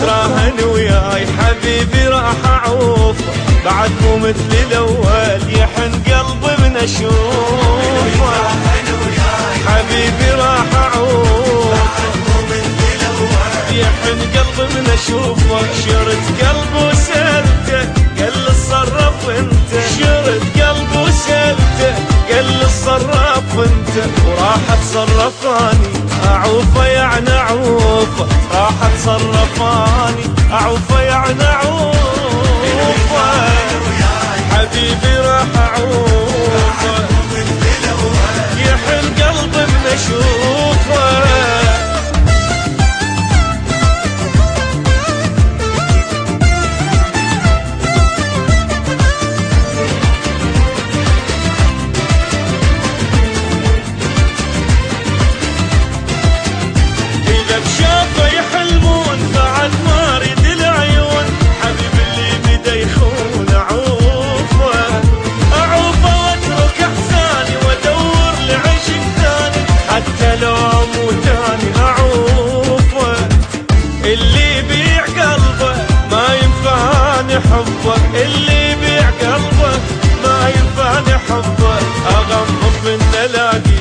تراهن وياي حبيبي راح اعوف، بعد مو مثل الاول يحن قلبي من اشوفه. حبيبي راح اعوف، يحن قلبي من اشوفك. شرت قلبي وسلته قال لي اتصرف انت، شرت قلبي وسلته قال لي اتصرف انت. وراح اتصرف اني اعوفه يعني اعوفه، راح اتصرف اني اعوفه يعني اعوفه. حبيبي راح اعوفه، يحن قلبي من اشوفه. بشوفه يحلمون بعد ما اريد العيون، حبيب اللي بدا يخون اعوفه. اعوفه واترك احزاني وادور لعشق ثاني، حتى لو اموت تاني اعوفه. اللي يبيع قلبه ما ينفعني حبه، اللي يبيع قلبه ما ينفعني حبه. اغمض من الاقي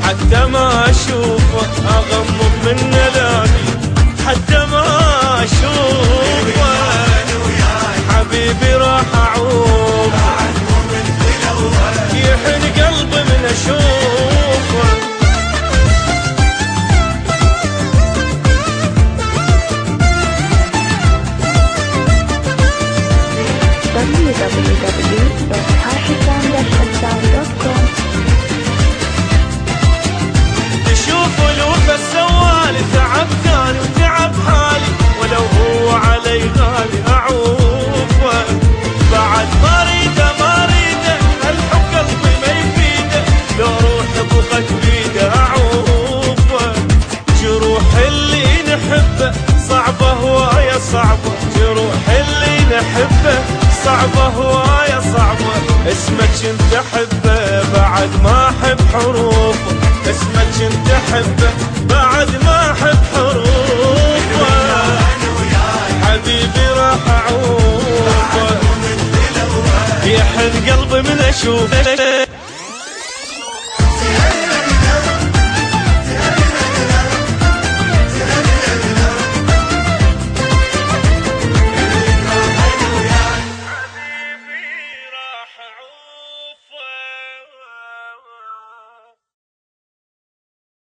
حتى ما اشوفه، اغمض من الاقي حتى ما اشوفه. حبيبي راح اعوفه، يحن قلبي من اشوفه. www.hashifam-hassan.com. تشوف الوفا السوالي تعب ثاني وتعب حالي، ولو هو علي غالي اعوفه. بعد ما اريده ما اريده الحب قلبي ما يفيده، لو روح بغت بيده اعوفه. جروح اللي نحبه صعبه هوايه صعبه، جروح اللي نحبه صعبه هوايه صعبه. اسمك كنت احبه بعد ما احب حروفه، اسمك كنت احبه بعد ما احب حروفه. حبيبي راح اعوفه، يحن قلبي من اشوفه.